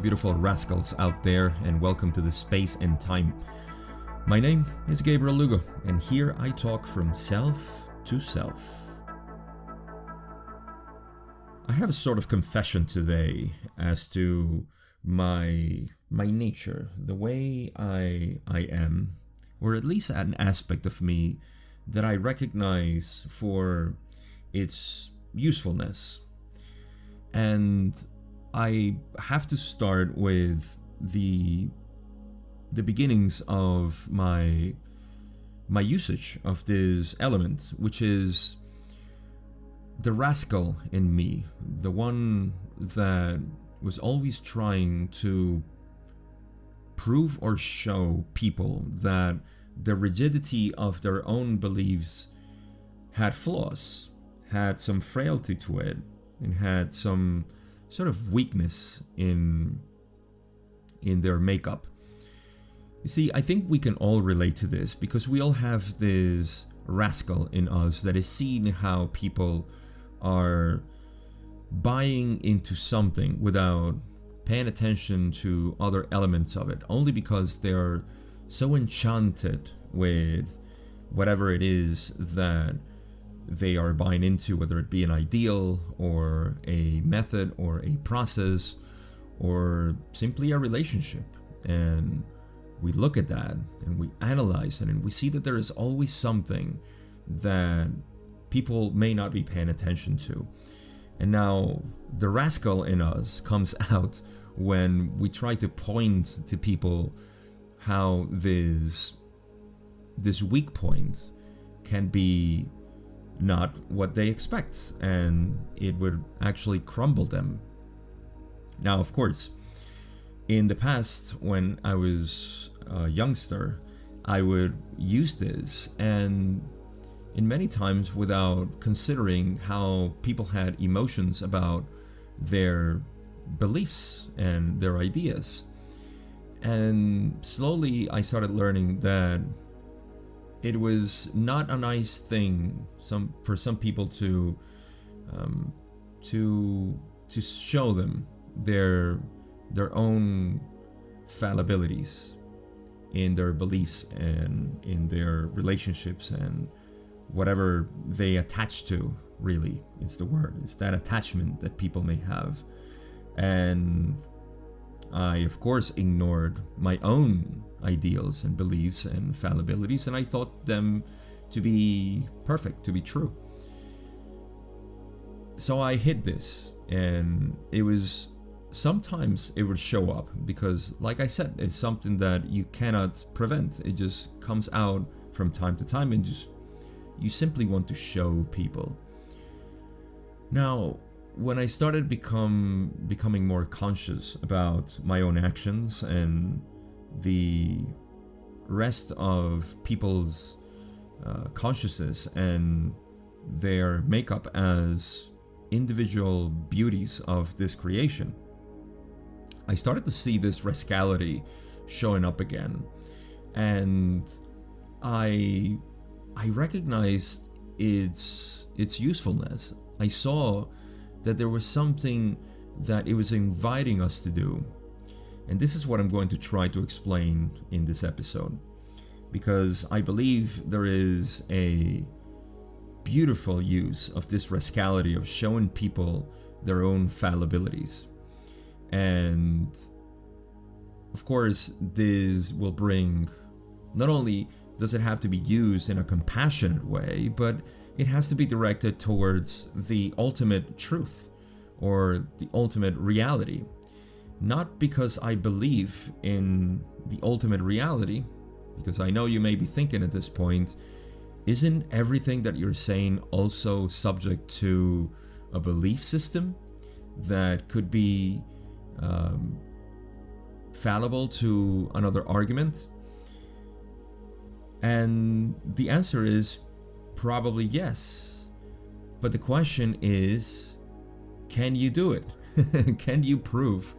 beautiful rascals out there, and welcome to the Space and Time. My name is Gabriel Lugo, and here I talk from self to self. I have a sort of confession today as to my nature, the way I am, or at least an aspect of me that I recognize for its usefulness. And I have to start with the beginnings of my usage of this element, which is the rascal in me, the one that was always trying to prove or show people that the rigidity of their own beliefs had flaws, had some frailty to it, and had some sort of weakness in their makeup. You see, I think we can all relate to this because we all have this rascal in us that is seeing how people are buying into something without paying attention to other elements of it, only because they're so enchanted with whatever it is that they are buying into, whether it be an ideal or a method or a process or simply a relationship. And we look at that and we analyze it and we see that there is always something that people may not be paying attention to. And now the rascal in us comes out when we try to point to people how this weak point can be not what they expect, and it would actually crumble them. Now, of course, in the past, when I was a youngster, I would use this, and in many times without considering how people had emotions about their beliefs and their ideas. And slowly I started learning that it was not a nice thing for some people to show them their own fallibilities in their beliefs and in their relationships and whatever they attach to. Really, it's the word. It's that attachment that people may have. And I, of course, ignored my own ideals and beliefs and fallibilities, and I thought them to be perfect, to be true. So I hid this, and sometimes it would show up because, like I said, it's something that you cannot prevent. It just comes out from time to time, and you simply want to show people. Now, when I started becoming more conscious about my own actions and the rest of people's consciousness and their makeup as individual beauties of this creation, I started to see this rascality showing up again, and I recognized its usefulness. I saw that there was something that it was inviting us to do. And this is what I'm going to try to explain in this episode, because I believe there is a beautiful use of this rascality of showing people their own fallibilities. And of course, this will bring, not only does it have to be used in a compassionate way, but it has to be directed towards the ultimate truth or the ultimate reality. Not because I believe in the ultimate reality, because I know you may be thinking at this point, isn't everything that you're saying also subject to a belief system that could be fallible to another argument? And the answer is probably yes. But the question is, can you do it? Can you prove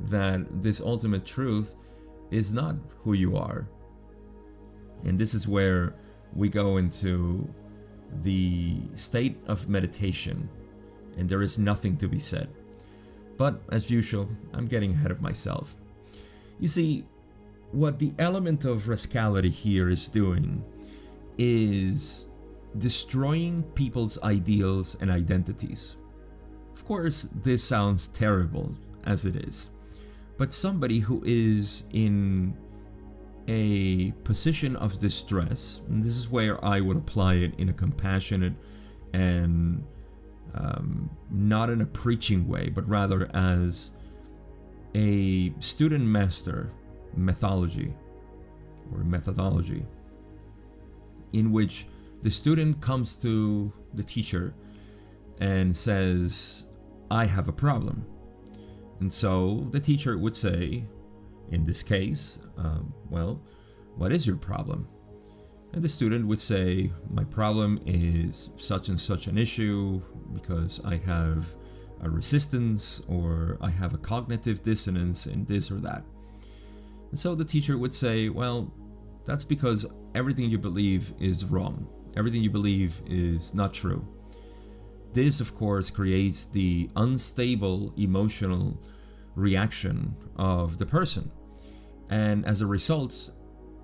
that this ultimate truth is not who you are? And this is where we go into the state of meditation, and there is nothing to be said. But as usual, I'm getting ahead of myself. You see, what the element of Rascality here is doing is destroying people's ideals and identities. Of course, this sounds terrible as it is, but somebody who is in a position of distress, and this is where I would apply it in a compassionate and not in a preaching way, but rather as a student master methodology, in which the student comes to the teacher and says, I have a problem. And so the teacher would say, in this case, well, what is your problem? And the student would say, my problem is such and such an issue because I have a resistance or I have a cognitive dissonance in this or that. And so the teacher would say, well, that's because everything you believe is wrong. Everything you believe is not true. This, of course, creates the unstable emotional reaction of the person. And as a result,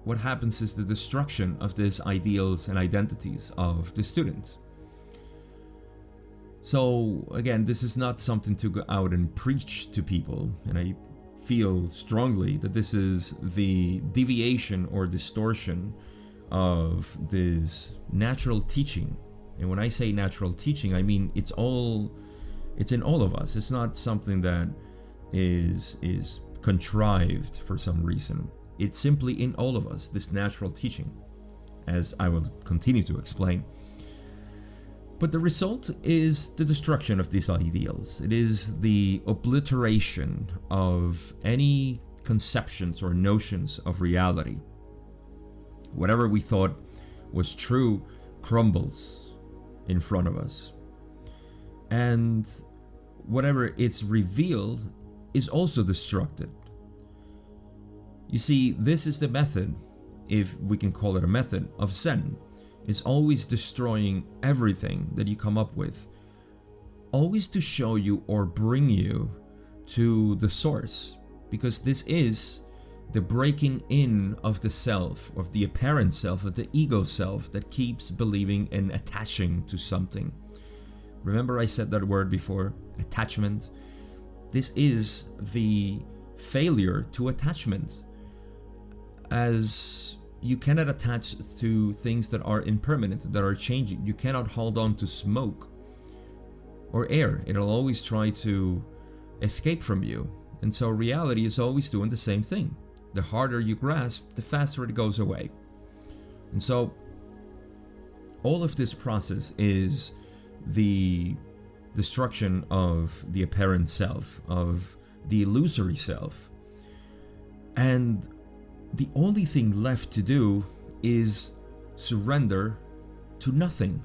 what happens is the destruction of these ideals and identities of the students. So again, this is not something to go out and preach to people, and I feel strongly that this is the deviation or distortion of this natural teaching. And when I say natural teaching, I mean it's in all of us. It's not something that is contrived for some reason. It's simply in all of us, this natural teaching, as I will continue to explain. But the result is the destruction of these ideals. It is the obliteration of any conceptions or notions of reality. Whatever we thought was true crumbles in front of us. And whatever it's revealed is also destructed. You see, this is the method, if we can call it a method, of Zen. Is always destroying everything that you come up with. Always to show you or bring you to the source. Because this is the breaking in of the self, of the apparent self, of the ego self that keeps believing and attaching to something. Remember I said that word before, attachment? This is the failure to attachment. As you cannot attach to things that are impermanent, that are changing. You cannot hold on to smoke or air. It'll always try to escape from you. And so reality is always doing the same thing. The harder you grasp, the faster it goes away. And so all of this process is the destruction of the apparent self, of the illusory self. And the only thing left to do is surrender to nothing.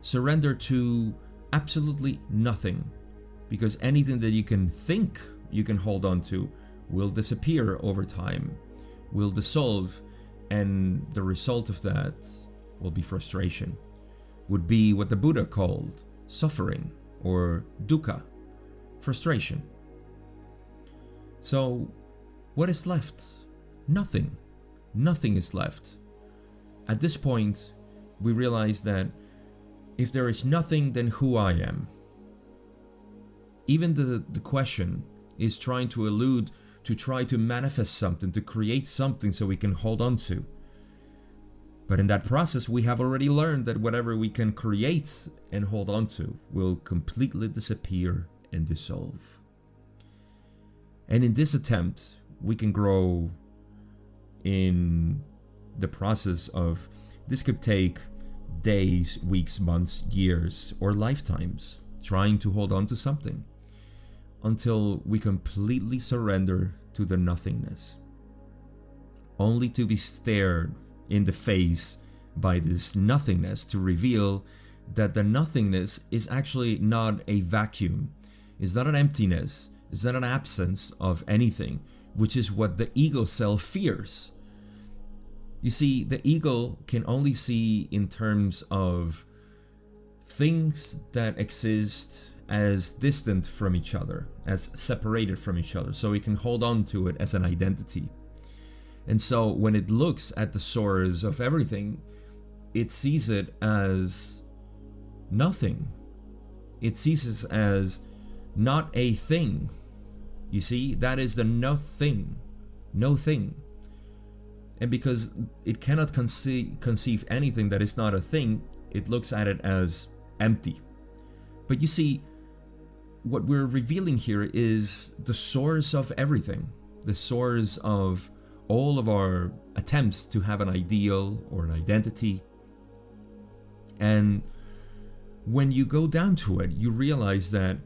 Surrender to absolutely nothing. Because anything that you can think you can hold on to will disappear over time, will dissolve, and the result of that will be frustration. Would be what the Buddha called suffering, or dukkha, frustration. So, what is left? Nothing. Nothing is left. At this point, we realize that if there is nothing, then who I am. Even the question is trying to allude to try to manifest something, to create something so we can hold on to. But in that process, we have already learned that whatever we can create and hold on to will completely disappear and dissolve. And in this attempt, we can grow in the process of, this could take days, weeks, months, years, or lifetimes, trying to hold on to something until we completely surrender to the nothingness, only to be stared in the face by this nothingness to reveal that the nothingness is actually not a vacuum, it's not an emptiness, it's not an absence of anything, which is what the ego self fears. You see, the ego can only see in terms of things that exist as distant from each other, as separated from each other, so it can hold on to it as an identity. And so when it looks at the source of everything, it sees it as nothing. It sees it as not a thing. You see, that is the no thing. No thing. And because it cannot conceive anything that is not a thing, it looks at it as empty. But you see, what we're revealing here is the source of everything, the source of all of our attempts to have an ideal or an identity. And when you go down to it, you realize that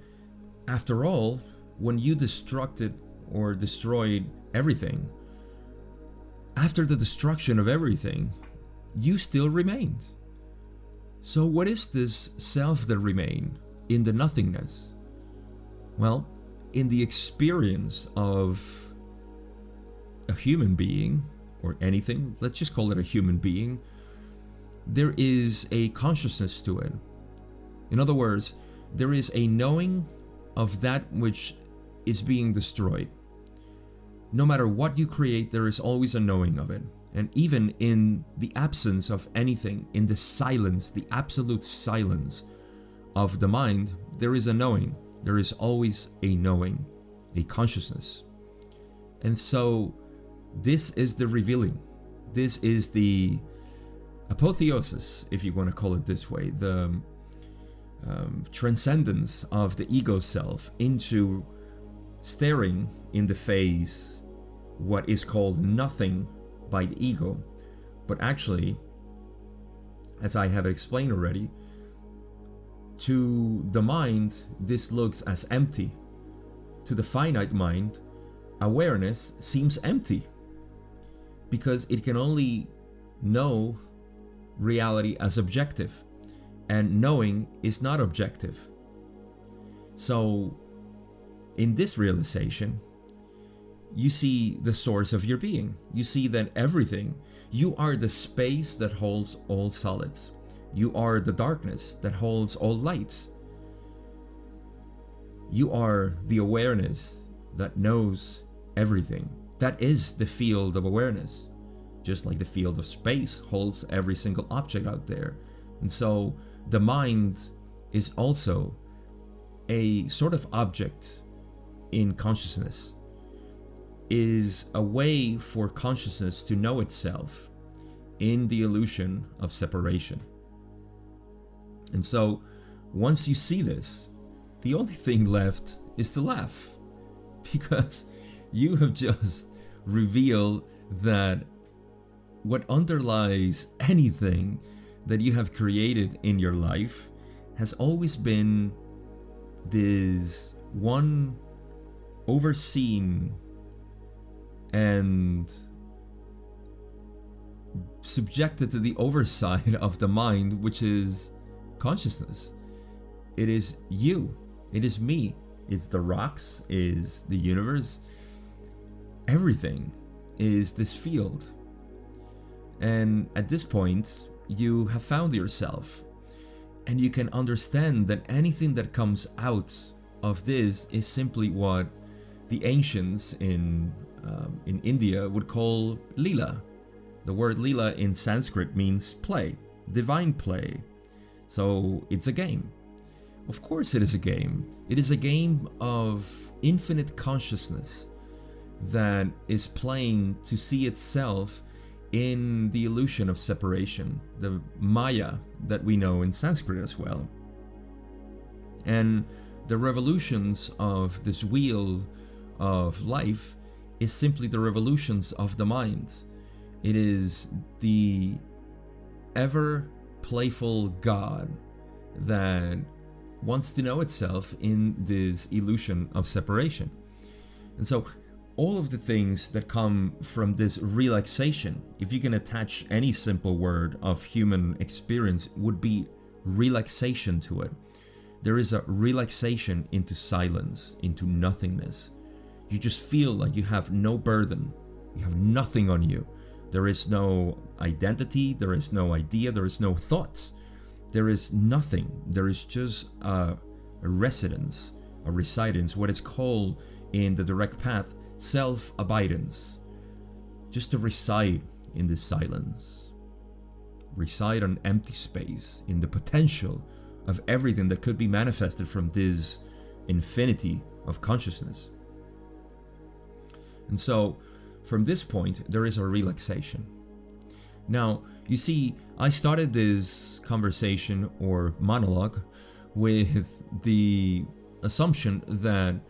after all, when you destructed or destroyed everything, after the destruction of everything, you still remained. So what is this self that remained in the nothingness? Well, in the experience of a human being, or anything, let's just call it a human being, there is a consciousness to it. In other words, there is a knowing of that which is being destroyed. No matter what you create, there is always a knowing of it. And even in the absence of anything, in the silence, the absolute silence of the mind, there is a knowing. There is always a knowing, a consciousness. And so this is the revealing. This is the apotheosis, if you want to call it this way, the transcendence of the ego self into staring in the face what is called nothing by the ego. But actually, as I have explained already, to the mind this looks as empty. To the finite mind, awareness seems empty, because it can only know reality as objective, and knowing is not objective. So in this realization, you see the source of your being. You see that everything, you are the space that holds all solids. You are the darkness that holds all lights. You are the awareness that knows everything. That is the field of awareness. Just like the field of space holds every single object out there. And so the mind is also a sort of object in consciousness, is a way for consciousness to know itself in the illusion of separation. And so once you see this, the only thing left is to laugh, because you have just revealed that what underlies anything that you have created in your life has always been this one overseen and subjected to the oversight of the mind, which is consciousness. It is you. It is me. It's the rocks, is the universe. Everything is this field. And at this point, you have found yourself, and you can understand that anything that comes out of this is simply what the ancients in India would call lila. The word lila in Sanskrit means play, divine play. So it's a game. Of course it is a game. It is a game of infinite consciousness that is playing to see itself in the illusion of separation, the Maya that we know in Sanskrit as well. And the revolutions of this wheel of life is simply the revolutions of the mind. It is the ever playful God that wants to know itself in this illusion of separation. And so all of the things that come from this relaxation, if you can attach any simple word of human experience, would be relaxation to it. There is a relaxation into silence, into nothingness. You just feel like you have no burden. You have nothing on you. There is no identity. There is no idea. There is no thought. There is nothing. There is just a residence, a residence, what is called in the direct path self-abidance. Just to reside in this silence. Reside on empty space, in the potential of everything that could be manifested from this infinity of consciousness. And so, from this point, there is a relaxation. Now, you see, I started this conversation or monologue with the assumption that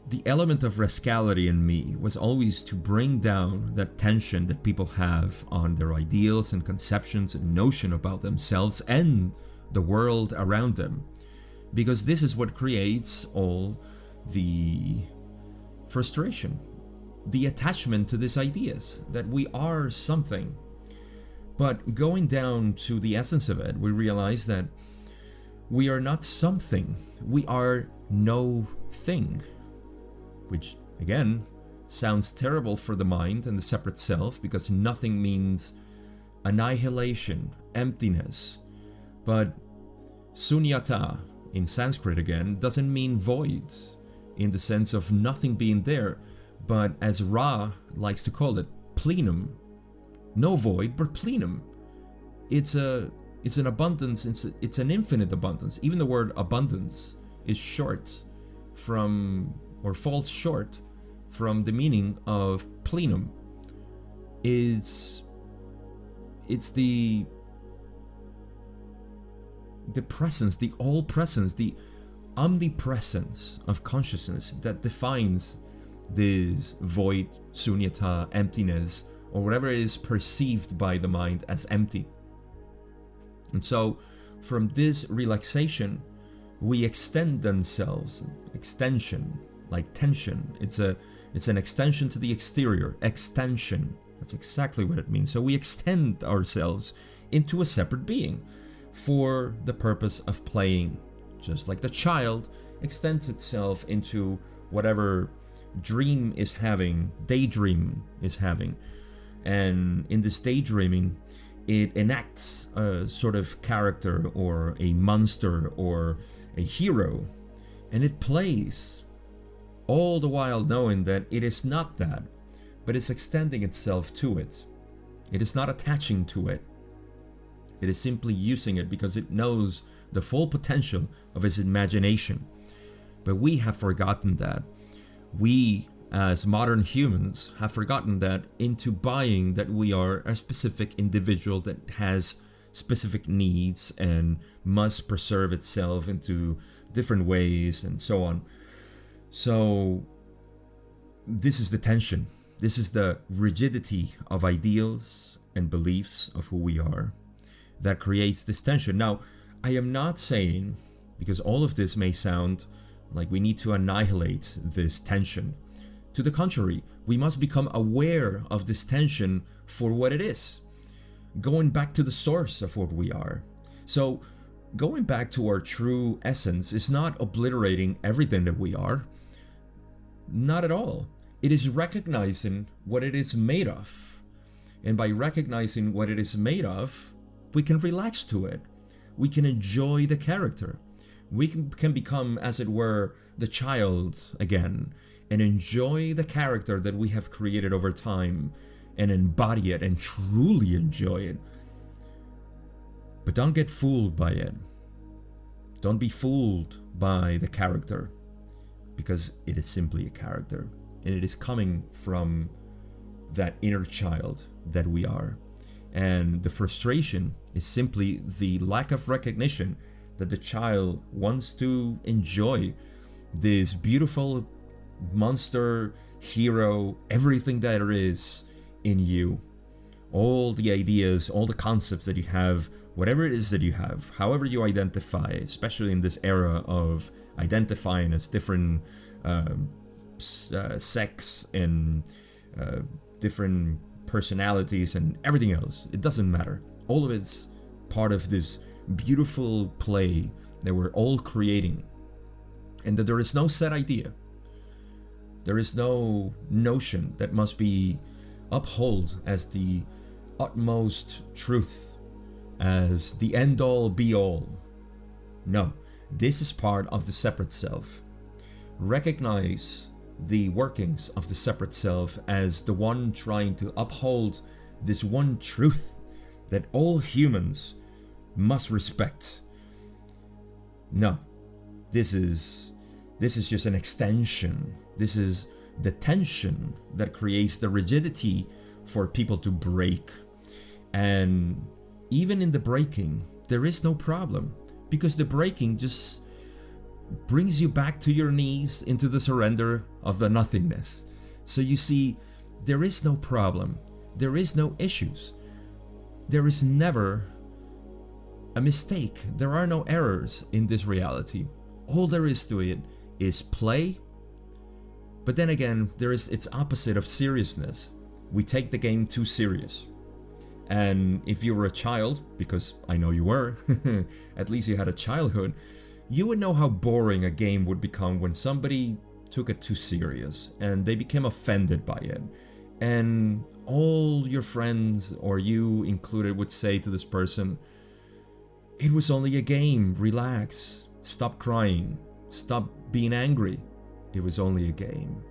the element of rascality in me was always to bring down that tension that people have on their ideals and conceptions and notion about themselves and the world around them. Because this is what creates all the frustration, the attachment to these ideas that we are something. But going down to the essence of it, we realize that we are not something, we are no thing. Which, again, sounds terrible for the mind and the separate self, because nothing means annihilation, emptiness. But sunyata, in Sanskrit again, doesn't mean void, in the sense of nothing being there, but as Ra likes to call it, plenum. No void, but plenum. It's an abundance, it's an infinite abundance. Even the word abundance is short from, or falls short from the meaning of plenum. It's the presence, the all presence, the omnipresence of consciousness that defines this void, sunyata, emptiness, or whatever is perceived by the mind as empty. And so, from this relaxation, we extend themselves. Extension, like tension. It's an extension to the exterior. Extension. That's exactly what it means. So we extend ourselves into a separate being for the purpose of playing. Just like the child extends itself into whatever dream is having, daydream is having. And in this daydreaming, it enacts a sort of character or a monster or a hero, and it plays, all the while knowing that it is not that, but it's extending itself to it. It is not attaching to it. It is simply using it because it knows the full potential of its imagination. But we have forgotten that. We, as modern humans, have forgotten that into buying that we are a specific individual that has specific needs and must preserve itself into different ways and so on. So this is the tension. This is the rigidity of ideals and beliefs of who we are that creates this tension. Now, I am not saying, because all of this may sound like we need to annihilate this tension. To the contrary, we must become aware of this tension for what it is, going back to the source of what we are. So, going back to our true essence is not obliterating everything that we are. Not at all. It is recognizing what it is made of. And by recognizing what it is made of, we can relax to it. We can enjoy the character. We can become, as it were, the child again, and enjoy the character that we have created over time, and embody it and truly enjoy it. But don't get fooled by it. Don't be fooled by the character, because it is simply a character, and it is coming from that inner child that we are. And the frustration is simply the lack of recognition that the child wants to enjoy this beautiful monster, hero, everything that there is in you. All the ideas, all the concepts that you have, whatever it is that you have, however you identify, especially in this era of identifying as different sex and different personalities and everything else. It doesn't matter. All of it's part of this beautiful play that we're all creating, and that there is no set idea. There is no notion that must be upheld as the utmost truth, as the end all be all. No, This is part of the separate self. Recognize the workings of the separate self as the one trying to uphold this one truth that all humans must respect. No, this is just an extension. This is the tension that creates the rigidity for people to break. And even in the breaking, there is no problem, because the breaking just brings you back to your knees into the surrender of the nothingness. So you see, there is no problem. There is no issues. There is never a mistake. There are no errors in this reality. All there is to it is play. But then again, there is its opposite of seriousness. We take the game too serious. And if you were a child, because I know you were, at least you had a childhood, you would know how boring a game would become when somebody took it too serious and they became offended by it. And all your friends, or you included, would say to this person, "It was only a game, relax, stop crying, stop being angry, it was only a game."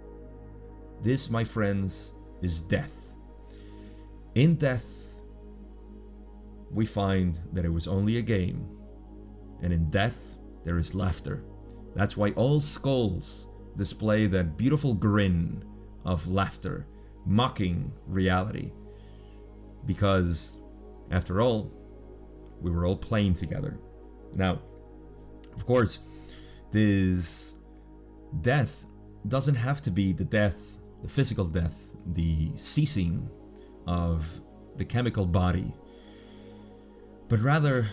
This, my friends, is death. In death, we find that it was only a game. And in death, there is laughter. That's why all skulls display that beautiful grin of laughter, mocking reality. Because, after all, we were all playing together. Now, of course, this death doesn't have to be the death, the physical death, the ceasing of the chemical body, but rather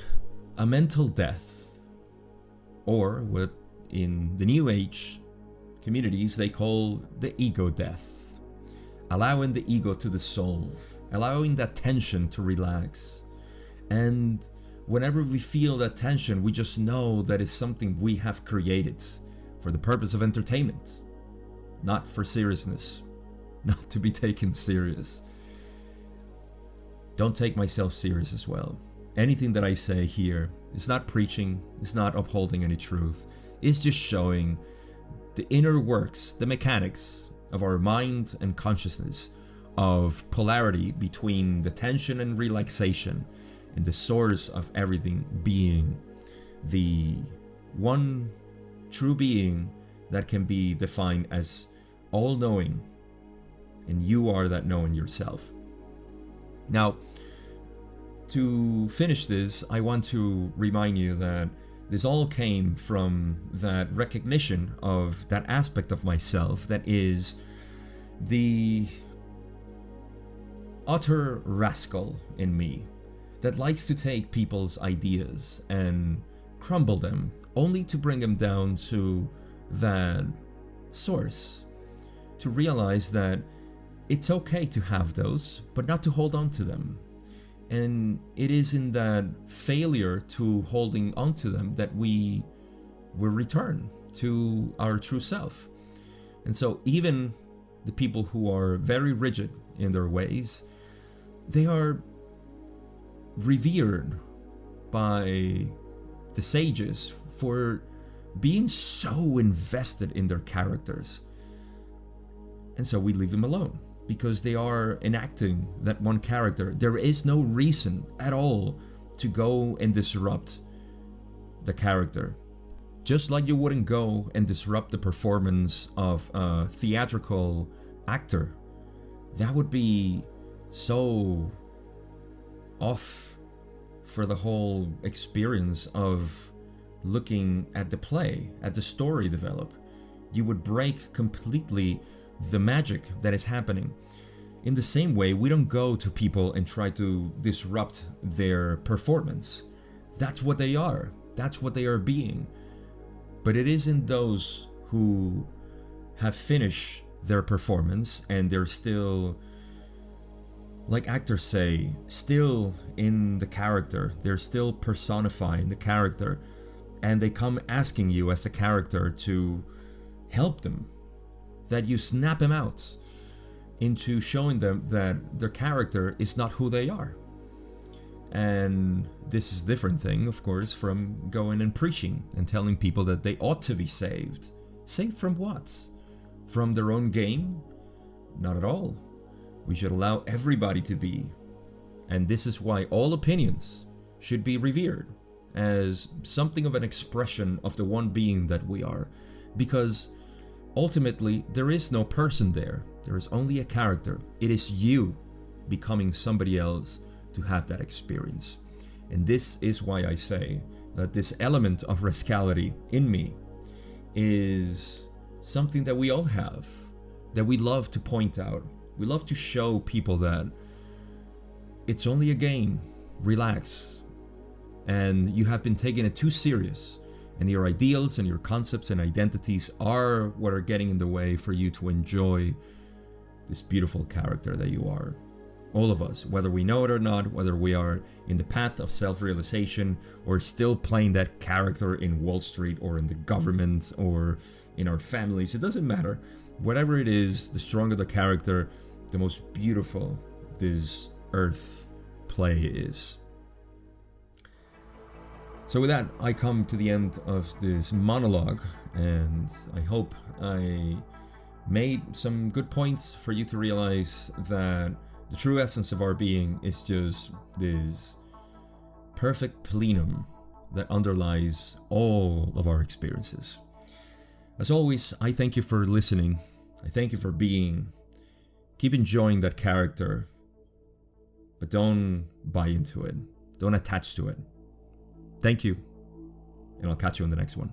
a mental death, or what in the New Age communities they call the ego death. Allowing the ego to dissolve, allowing that tension to relax. And whenever we feel that tension, we just know that it's something we have created for the purpose of entertainment, not for seriousness, not to be taken serious. Don't take myself serious as well. Anything that I say here is not preaching, it's not upholding any truth, it's just showing the inner works, the mechanics of our mind and consciousness, of polarity between the tension and relaxation, and the source of everything being the one true being that can be defined as all-knowing, and you are that knowing yourself. Now, to finish this, I want to remind you that this all came from that recognition of that aspect of myself that is the utter rascal in me, that likes to take people's ideas and crumble them, only to bring them down to that source, to realize that it's okay to have those, but not to hold on to them. And it is in that failure to holding on to them that we will return to our true self. And so even the people who are very rigid in their ways, they are revered by the sages for being so invested in their characters. And so we leave them alone, because they are enacting that one character. There is no reason at all to go and disrupt the character. Just like you wouldn't go and disrupt the performance of a theatrical actor. That would be so off for the whole experience of looking at the play, at the story develop. You would break completely the magic that is happening. In the same way, we don't go to people and try to disrupt their performance. That's what they are. That's what they are being. But it isn't those who have finished their performance and they're still, like actors say, still in the character. They're still personifying the character, and they come asking you as the character to help them, that you snap them out into showing them that their character is not who they are. And this is a different thing, of course, from going and preaching and telling people that they ought to be saved. Saved from what? From their own game? Not at all. We should allow everybody to be. And this is why all opinions should be revered as something of an expression of the one being that we are. Because ultimately, there is no person there. There is only a character. It is you becoming somebody else to have that experience. And this is why I say that this element of rascality in me is something that we all have, that we love to point out. We love to show people that it's only a game, relax, and you have been taking it too serious, and your ideals and your concepts and identities are what are getting in the way for you to enjoy this beautiful character that you are. All of us, whether we know it or not, whether we are in the path of self-realization or still playing that character in Wall Street or in the government or in our families, it doesn't matter. Whatever it is, the stronger the character, the most beautiful this earth play is. So with that, I come to the end of this monologue, and I hope I made some good points for you to realize that the true essence of our being is just this perfect plenum that underlies all of our experiences. As always, I thank you for listening. I thank you for being. Keep enjoying that character, but don't buy into it. Don't attach to it. Thank you, and I'll catch you in the next one.